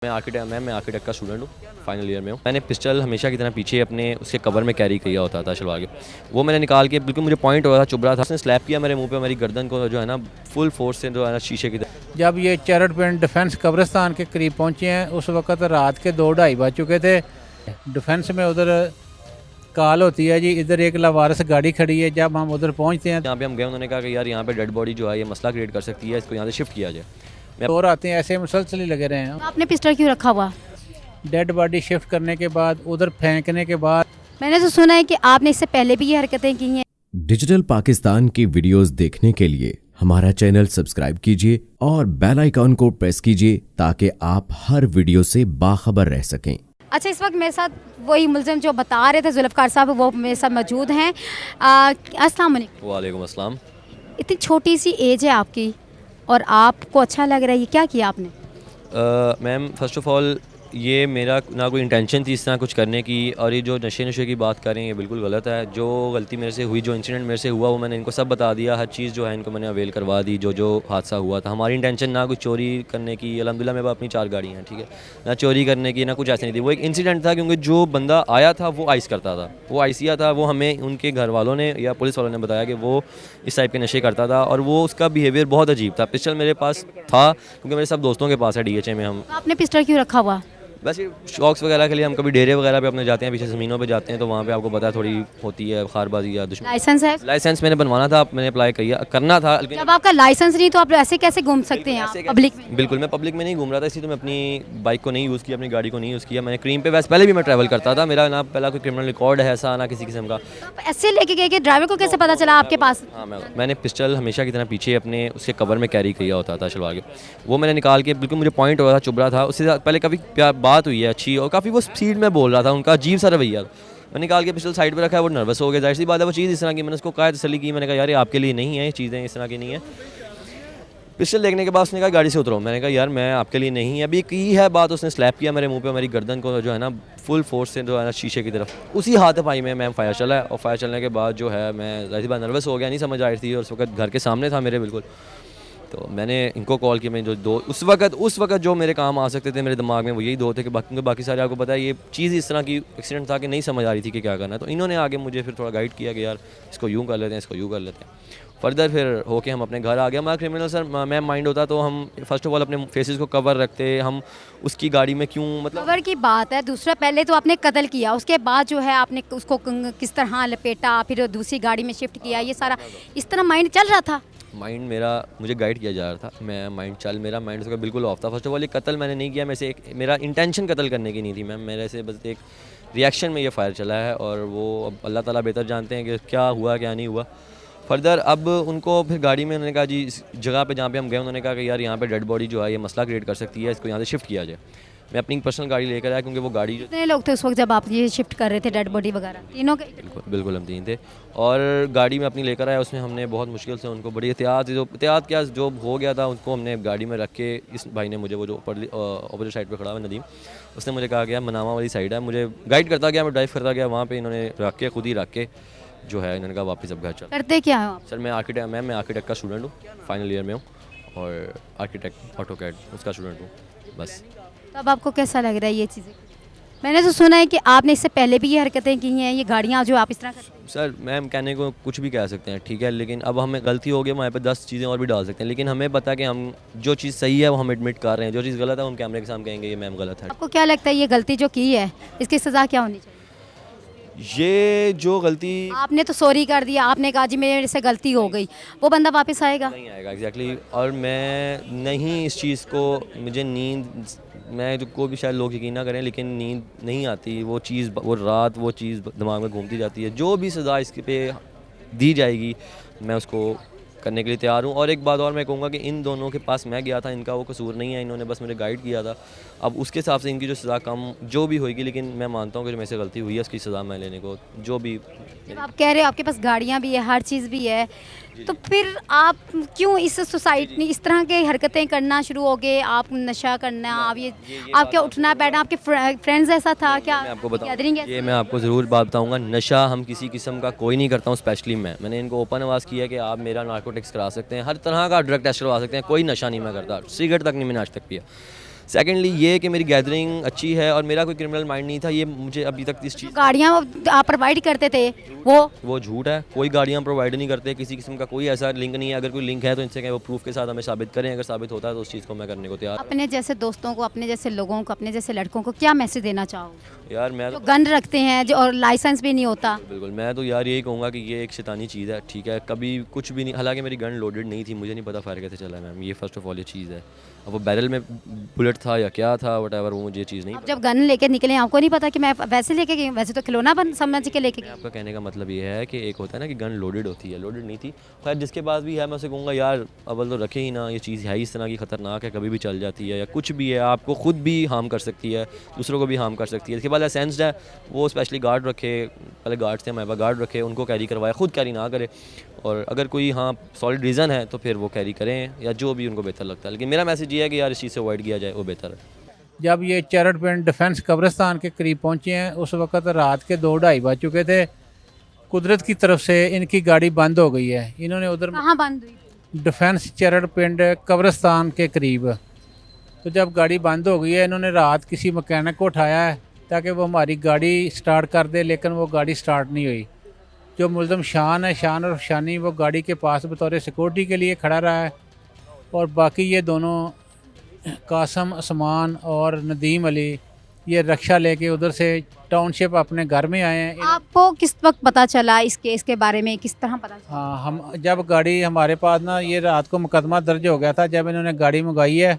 मैं आर्किटेक्ट का स्टूडेंट हूँ, फाइनल ईयर में हूँ। मैंने पिस्टल हमेशा की तरह पीछे अपने उसके कवर में कैरी किया होता था शलवार के। वो मैंने निकाल के बिल्कुल मुझे पॉइंट हो रहा था, चुभ रहा था, उसने स्लैप किया मेरे मुंह पे, मेरी गर्दन को जो है ना फुल फोर्स से जो है ना शीशे की तरह। जब ये चैरट पिंड डिफेंस कब्रिस्तान के करीब पहुंचे हैं उस वक्त रात के 2-2:30 बज चुके थे। डिफेंस में उधर कॉल होती है जी इधर एक लावारिस गाड़ी खड़ी है। जब हम उधर पहुंचते हैं यहाँ पे हम गए, उन्होंने कहा कि यार यहाँ पे डेड बॉडी जो है ये मसला क्रिएट कर सकती है, इसको यहाँ से शिफ्ट किया जाए। और आते हैं ऐसे मुसलसल ही लगे रहे हैं। आपने पिस्टल क्यों रखा हुआ? डेड बॉडी शिफ्ट करने के बाद उधर फेंकने के बाद मैंने तो सुना है कि आपने इससे पहले भी ये हरकतें की हैं। डिजिटल पाकिस्तान की वीडियोस देखने के लिए हमारा चैनल सब्सक्राइब कीजिए और बेल आइकॉन को प्रेस कीजिए ताकि आप हर वीडियो से बाखबर रह सकें। अच्छा, इस वक्त मेरे साथ वही मुलजिम जो बता रहे थे जुल्फ़कार साहब, वो मेरे साथ मौजूद हैं। अस्सलाम वालेकुम। वालेकुम अस्सलाम। इतनी छोटी सी एज है आपकी और आपको अच्छा लग रहा है, ये क्या किया आपने? मैम फर्स्ट ऑफ़ ऑल ये मेरा ना कोई इंटेंशन थी इस तरह कुछ करने की, और ये जो नशे की बात करें ये बिल्कुल गलत है। जो गलती मेरे से हुई, जो इंसिडेंट मेरे से हुआ, वो मैंने इनको सब बता दिया, हर चीज़ जो है इनको मैंने अवेल करवा दी। जो हादसा हुआ था, हमारी इंटेंशन ना कुछ चोरी करने की, अल्हम्दुलिल्लाह मेरे पास अपनी 4 गाड़ियाँ हैं, ठीक है, ना चोरी करने की ना कुछ ऐसे नहीं थी। वो एक इंसिडेंट था क्योंकि जो बंदा आया था वो आइस करता था, वो आइसिया था, वो हमें उनके घर वालों ने या पुलिस वालों ने बताया कि वो इस टाइप के नशे करता था और वो उसका बिहेवियर बहुत अजीब था। पिस्टल मेरे पास था क्योंकि मेरे सब दोस्तों के पास है, DHA में हम। आपने पिस्टल क्यों रखा हुआ? वैसे शौक्स वगैरह के लिए हम कभी डेरे वगैरह पे अपने जाते हैं, पीछे ज़मीनों पे जाते हैं, तो वहाँ पे आपको पता है थोड़ी होती है खारबाजी या दुश्मन। लाइसेंस है? लाइसेंस मैंने बनवाना था, मैंने अप्लाई करना था, लेकिन जब आपका लाइसेंस नहीं तो आप ऐसे कैसे घूम सकते हैं आप पब्लिक में? बिल्कुल मैं पब्लिक में नहीं घूम रहा था, इसलिए तो मैं अपनी बाइक को नहीं यूज़ किया, अपनी गाड़ी को नहीं यूज़ किया। मैंने क्रीम पे वैसे पहले भी मैं ट्रैवल करता था, मेरा ना पहला कोई क्रिमिनल रिकॉर्ड है ऐसा, ना किसी किस्म का। आप ऐसे लेके गए कि ड्राइवर को कैसे पता चला आपके पास? हाँ, मैंने पिस्टल हमेशा की तरह पीछे अपने उसके कवर में कैरी किया होता था शलवार के। वो मैंने निकाल के बिल्कुल मुझे पॉइंट हो रहा था, चुभ रहा था। उससे पहले काफ़ी बात हुई है अच्छी, और काफ़ी वो स्पीड में बोल रहा था, उनका अजीब सा रवैया। मैंने निकाल के पिस्टल साइड पे रखा है, वो नर्वस हो गया, जाहिर सी बात है वो चीज़ इस तरह की। मैंने उसको कहा, तसल्ली की, मैंने कहा यार ये आपके लिए नहीं है, ये चीज़ें इस तरह की नहीं है। पिस्टल देखने के बाद उसने कहा गाड़ी से उतरो। मैंने कहा यार मैं आपके लिए नहीं है। अभी की है बात, उसने स्लैप किया मेरे मुंह पे, मेरी गर्दन को जो है ना फुल फोर्स से जो है ना शीशे की तरफ। उसी हाथ पाई में मैम फायर चला है, और फायर चलने के बाद जो है मैं जाहिर सी बात नर्वस हो गया, नहीं समझ आ रही थी, और उस वक्त घर के सामने था मेरे बिल्कुल। तो मैंने इनको कॉल किया। मैं जो दो उस वक्त जो मेरे काम आ सकते थे मेरे दिमाग में वो यही 2 थे, कि बाकी सारे आपको पता है ये चीज़ इस तरह की एक्सीडेंट था कि नहीं समझ आ रही थी कि क्या करना है। तो इन्होंने आगे मुझे फिर थोड़ा गाइड किया कि यार इसको यूँ कर लेते हैं, इसको यूँ कर लेते हैं। फर्दर फिर होके हम अपने घर आ गए। हमारा क्रिमिनल सर मैम माइंड होता तो हम फर्स्ट ऑफ ऑल अपने फेसेस को कवर रखते, हम उसकी गाड़ी में क्यों, मतलब कवर की बात है। दूसरा, पहले तो आपने कत्ल किया, उसके बाद जो है आपने उसको किस तरह लपेटा, फिर दूसरी गाड़ी में शिफ्ट किया, ये सारा इस तरह माइंड चल रहा था? माइंड मेरा, मुझे गाइड किया जा रहा था, मेरा माइंड उसका बिल्कुल ऑफ था। फर्स्ट ऑफ ऑल ये कत्ल मैंने नहीं किया, मेरा इंटेंशन कत्ल करने की नहीं थी मैम, मेरे से बस एक रिएक्शन में ये फायर चला है, और वो अब अल्लाह ताला बेहतर जानते हैं कि क्या हुआ क्या नहीं हुआ। फर्दर अब उनको फिर गाड़ी में उन्होंने कहा जी इस जगह पे जहाँ पे हम गए, उन्होंने कहा कि यार यहाँ पे डेड बॉडी जो है ये मसला क्रिएट कर सकती है, इसको यहाँ से शिफ्ट किया जाए। मैं अपनी पर्सनल गाड़ी लेकर आया क्योंकि वो गाड़ी जो कितने लोग थे उस वक्त जब आप ये शिफ्ट कर रहे थे डेड बॉडी वगैरह? तीनों के? बिल्कुल हम 3 थे, और गाड़ी में अपनी लेकर आया। उसमें हमने बहुत मुश्किल से उनको बड़ी एहतियात क्या जो हो गया था उनको हमने गाड़ी में रख के, इस भाई ने मुझे, वो जो अपोजिट साइड पे खड़ा हुआ नदीम, उसने मुझे कहा गया मनामा वाली साइड है, मुझे गाइड करता गया, मैं ड्राइव करता गया, वहाँ पे इन्होंने रख के खुद ही रख के जो है इन्होंने कहा वापस अब घर चल। करते क्या हो आप? सर मैं आर्किटेक्ट का स्टूडेंट हूँ, फाइनल ईयर में हूँ, और आर्किटेक्ट ऑटोकैड उसका स्टूडेंट हूँ बस। तो अब आपको कैसा लग रहा है ये चीज़ें? मैंने तो सुना है कि आपने इससे पहले भी ये हरकतें की हैं, ये गाड़ियाँ जो आप इस तरह करते हैं। सर मैम कहने को कुछ भी कह सकते हैं, ठीक है, लेकिन अब हमें गलती हो गई, हमारे पे 10 चीज़ें और भी डाल सकते हैं, लेकिन हमें पता है कि हम जो चीज़ सही है वो हम एडमिट कर रहे हैं, जो चीज़ गलत है वो हम कैमरे के सामने कहेंगे ये मैम गलत है। आपको क्या लगता है ये गलती जो की है इसकी सज़ा क्या होनी चाहिए? ये जो गलती, आपने तो सॉरी कर दिया, आपने कहा जी मेरे से गलती हो गई, वो बंदा वापस आएगा? नहीं आएगा एग्जैक्टली। और मैं नहीं इस चीज़ को, मुझे नींद, मैं जो कोई भी शायद लोग यकीन ना करें, लेकिन नींद नहीं आती, वो चीज़ वो रात वो चीज़ दिमाग में घूमती जाती है। जो भी सज़ा इसके पे दी जाएगी मैं उसको करने के लिए तैयार हूँ। और एक बात और मैं कहूँगा कि इन दोनों के पास मैं गया था, इनका वो कसूर नहीं है, इन्होंने बस मुझे गाइड किया था। अब उसके हिसाब से इनकी जो सज़ा कम जो भी होगी, लेकिन मैं मानता हूँ कि जो मेरे से गलती हुई है उसकी सज़ा मैं लेने को जो भी। जब आप कह रहे हो आपके पास गाड़ियाँ भी है, हर चीज़ भी है, तो फिर आप क्यों इस सोसाइटी इस तरह के हरकतें करना शुरू हो गए? आप नशा करना, आप ये आप क्या उठना बैठना, आपके फ्रेंड्स ऐसा था क्या? मैं आपको गैदरिंग बताऊँ, ये मैं आपको ज़रूर बात बताऊँगा, नशा हम किसी किस्म का कोई नहीं करता हूँ, स्पेशली मैंने इनको ओपन आवाज़ किया कि आप मेरा नार्कोटिक्स करा सकते हैं, हर तरह का ड्रग टेस्ट करवा सकते हैं, कोई नशा नहीं मैं करता, सिगरेट तक नहीं मैंने आज तक पिया। सेकेंडली ये कि मेरी गैदरिंग अच्छी है और मेरा कोई क्रिमिनल माइंड नहीं था, ये मुझे अभी तक इस चीज़ गाड़ियाँ आप प्रोवाइड करते थे वो झूठ है। कोई गाड़ियाँ प्रोवाइड नहीं करते, किसी किस्म का कोई ऐसा लिंक नहीं है। अगर कोई लिंक है तो इनसे कहें वो प्रूफ के साथ हमें साबित करें, अगर साबित होता है तो उस चीज़ को मैं करने को तैयार हूं। अपने जैसे दोस्तों को, अपने जैसे लोगों को, अपने जैसे लड़कों को क्या मैसेज देना चाहोगे यार मैं जो गन रखते हैं जो और लाइसेंस भी नहीं होता? बिल्कुल, मैं तो यार यही कहूँगा कि ये एक शैतानी चीज़ है, ठीक है। कभी कुछ भी नहीं, हालांकि मेरी गन लोडेड नहीं थी, मुझे नहीं पता फायर कैसे चला मैम, ये फर्स्ट ऑफ ऑल ये चीज़ है। अब वो बैरल में बुलेट था या क्या था, वट वो मुझे ये चीज़ नहीं आप जब गन लेके निकले आपको नहीं पता कि मैं वैसे लेके गई हूँ? वैसे तो खिलौना बन समझ के लेके गई। आपका कहने का मतलब ये है कि एक होता है ना कि गन लोडेड होती है, लोडेड नहीं थी। खैर जिसके पास भी है मैं उसे कहूँगा यार अव्वल तो रखे ही ना, ये चीज़ है ही इस तरह की ख़तरनाक है, कभी भी चल जाती है या कुछ भी है, आपको खुद भी हार्म कर सकती है, दूसरों को भी हार्म कर सकती है। इसके बाद लाइसेंस्ड है, वो स्पेशली गार्ड रखे, पहले गार्ड थे हमारे पास, गार्ड रखे, उनको कैरी करवाए, खुद कैरी ना करे। और अगर कोई हाँ सॉलिड रीज़न है तो फिर वो कैरी करें या जो भी उनको बेहतर लगता है। लेकिन मेरा मैसेज ये है कि यार इस चीज़ से अवॉइड किया जाए, वो बेहतर है। जब ये चरट पिंड डिफेंस कब्रिस्तान के करीब पहुंचे हैं उस वक्त रात के 2-2:30 बज चुके थे। कुदरत की तरफ से इनकी गाड़ी बंद हो गई है। इन्होंने उधर कहाँ बंद हुई? डिफेंस चरट पिंड कब्रिस्तान के करीब। तो जब गाड़ी बंद हो गई है इन्होंने रात किसी मकैनिक को उठाया है ताकि वो हमारी गाड़ी स्टार्ट कर दे, लेकिन वो गाड़ी स्टार्ट नहीं हुई। जो मुल्ज़िम शान है, शान और शानी, वो गाड़ी के पास बतौर सिक्योरिटी के लिए खड़ा रहा है और बाकी ये दोनों कासम, उस्मान और नदीम अली ये रक्षा लेके उधर से टाउनशिप अपने घर में आए हैं। आपको किस वक्त पता चला इस केस के बारे में, किस तरह पता चला? हाँ, हम जब गाड़ी हमारे पास ना, ये रात को मुकदमा दर्ज हो गया था। जब इन्होंने गाड़ी मंगाई है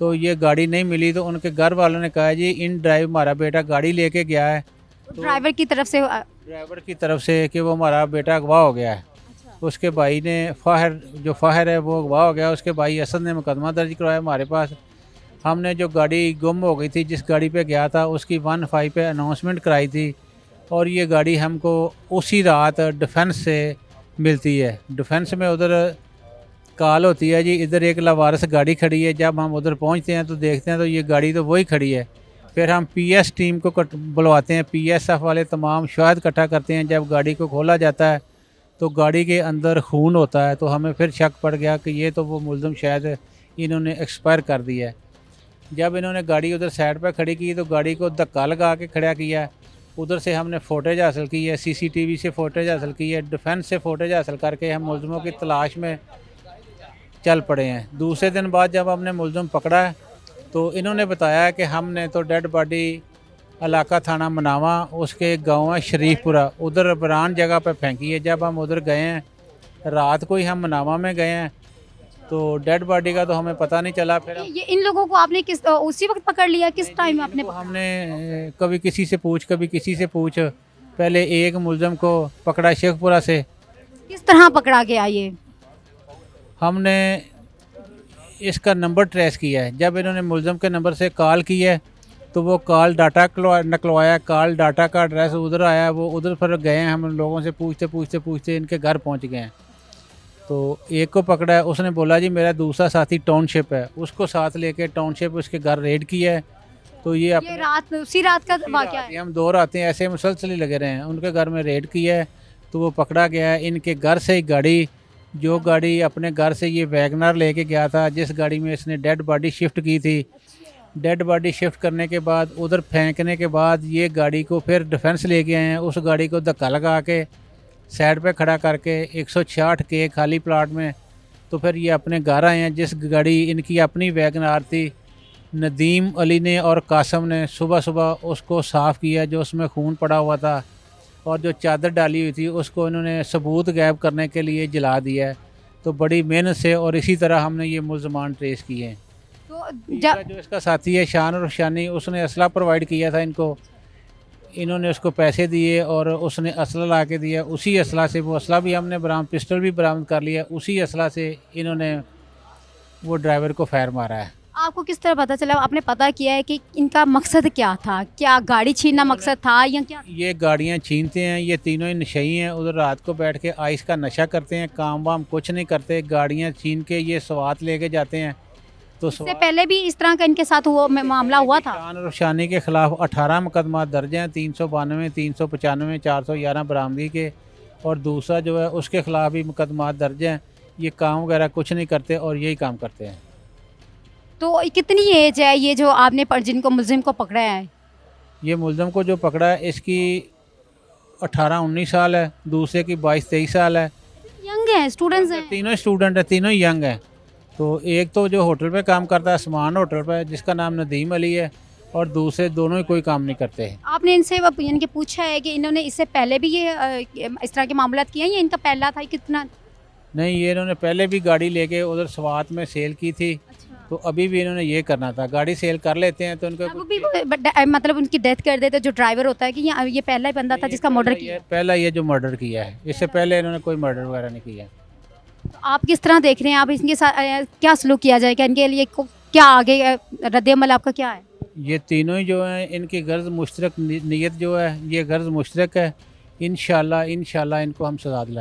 तो ये गाड़ी नहीं मिली तो उनके घर वालों ने कहा जी इन ड्राइव हमारा बेटा गाड़ी लेके गया है, ड्राइवर की तरफ से ड्राइवर की तरफ से कि वो हमारा बेटा अगवा हो गया है। उसके भाई ने फाहिर है वो अगवा हो गया, उसके भाई असद ने मुकदमा दर्ज करवाया हमारे पास। हमने जो गाड़ी गुम हो गई थी, जिस गाड़ी पे गया था, उसकी 1-5 पे अनाउंसमेंट कराई थी और ये गाड़ी हमको उसी रात डिफेंस से मिलती है। डिफेंस में उधर कॉल होती है जी इधर एक लावारिस गाड़ी खड़ी है। जब हम उधर पहुंचते हैं तो देखते हैं तो ये गाड़ी तो वही खड़ी है। फिर हम पीएस टीम को बुलवाते हैं, पीएसएफ वाले तमाम शवाहद इकट्ठा करते हैं। जब गाड़ी को खोला जाता है तो गाड़ी के अंदर खून होता है, तो हमें फिर शक पड़ गया कि ये तो वो मुल्ज़िम शायद इन्होंने एक्सपायर कर दिया है। जब इन्होंने गाड़ी उधर साइड पर खड़ी की तो गाड़ी को धक्का लगा के खड़ा किया। उधर से हमने फ़ोटेज हासिल की है, सीसीटीवी से फ़ोटेज हासिल की है, डिफेंस से फ़ोटेज हासिल करके हम मुल्ज़िमों की तलाश में चल पड़े हैं। दूसरे दिन बाद जब हमने मुल्ज़िम पकड़ा है तो इन्होंने बताया कि हमने तो डेड बॉडी इलाका थाना मनावा, उसके एक गाँव है शरीफपुरा, उधर बरान जगह पर फेंकी है। जब हम उधर गए हैं रात को ही हम मनावा में गए हैं तो डेड बॉडी का तो हमें पता नहीं चला। फिर ये इन लोगों को आपने किस उसी वक्त पकड़ लिया? किस टाइम में आपने हमने कभी किसी से पूछ, कभी किसी से पूछ। पहले एक मुल्ज़िम को पकड़ा शेखपुरा से। किस तरह पकड़ा गया ये? हमने इसका नंबर ट्रेस किया है। जब इन्होंने मुल्ज़िम के नंबर से कॉल की है तो वो कॉल डाटा निकलवाया, कॉल डाटा का एड्रेस उधर आया, वो उधर फिर गए हैं। हम लोगों से पूछते इनके घर पहुंच गए हैं। तो एक को पकड़ा है, उसने बोला जी मेरा दूसरा साथी टाउनशिप है, उसको साथ लेके टाउनशिप उसके घर रेड किया है। तो ये रात उसी रात का वाकया है? हम 2 रातें ऐसे मुसलसल ही लगे रहे हैं। उनके घर में रेड किया है तो वो पकड़ा गया है। इनके घर से ही गाड़ी, जो गाड़ी अपने घर से ये वैगनर लेके गया था, जिस गाड़ी में इसने डेड बॉडी शिफ्ट की थी, डेड बॉडी शिफ्ट करने के बाद उधर फेंकने के बाद ये गाड़ी को फिर डिफेंस लेके आए हैं। उस गाड़ी को धक्का लगा के साइड पे खड़ा करके 166 के खाली प्लाट में तो फिर ये अपने घर आए हैं। जिस गाड़ी इनकी अपनी वैगनार थी, नदीम अली ने और कासम ने सुबह सुबह उसको साफ़ किया जो उसमें खून पड़ा हुआ था, और जो चादर डाली हुई थी उसको इन्होंने सबूत गायब करने के लिए जला दिया है। तो बड़ी मेहनत से और इसी तरह हमने ये मुल्ज़मान ट्रेस किए हैं। तो जो इसका साथी है शान और शानी, उसने असला प्रोवाइड किया था इनको। इन्होंने उसको पैसे दिए और उसने असला ला के दिया। उसी असला से, वो असला भी हमने बरामद, पिस्टल भी बरामद कर लिया। उसी असला से इन्होंने वो ड्राइवर को फायर मारा है। आपको किस तरह पता चला, आपने पता किया है कि इनका मकसद क्या था? क्या गाड़ी छीनना मकसद था या क्या? ये गाड़ियाँ छीनते हैं, ये तीनों ही नशई हैं। उधर रात को बैठ के आइस का नशा करते हैं, काम वाम कुछ नहीं करते। गाड़ियाँ छीन के ये सवात लेके जाते हैं। तो इससे पहले भी इस तरह का इनके साथ मामला हुआ था? शान और शानी के खिलाफ 18 मुकदमा दर्ज हैं, 392, 395, 411 बरामदगी के, और दूसरा जो है उसके खिलाफ भी मुकदमा दर्ज हैं। ये काम वगैरह कुछ नहीं करते और यही काम करते हैं। तो कितनी एज है ये जो आपने जिनको मुलजिम को पकड़ा है? ये मुलजम को जो पकड़ा है इसकी 18-19 साल है, दूसरे की 22-23 साल है। यंग हैं, स्टूडेंट्स हैं। तीनों स्टूडेंट है, तीनों ही यंग हैं। तो एक तो जो होटल पे काम करता है, आसमान होटल पे, जिसका नाम नदीम अली है, और दूसरे दोनों ही कोई काम नहीं करते हैं। आपने इनसे यानी कि पूछा है कि इन्होंने इससे पहले भी ये इस तरह के मामला किए हैं, ये इनका पहला था? कितना? नहीं, ये इन्होंने पहले भी गाड़ी लेके उधर स्वात में सेल की थी, तो अभी भी इन्होंने ये करना था। गाड़ी सेल कर लेते हैं तो उनको अब भी मतलब उनकी डेथ कर देते जो ड्राइवर होता है कि ये पहला ही बंदा था जिसका मर्डर किया? पहला ये जो मर्डर किया है, इससे पहले इन्होंने कोई मर्डर वगैरह नहीं किया। आप किस तरह देख रहे हैं? आप इनके साथ क्या सलूक किया जाए? क्या इनके लिए क्या आगे रद्द-ए-अमल आपका क्या है? ये तीनों ही जो हैं, इनकी गर्ज मुश्तरक नीयत जो है, ये गर्ज मुश्तरक है। इंशाल्लाह इनको हम सजा दिलाएंगे।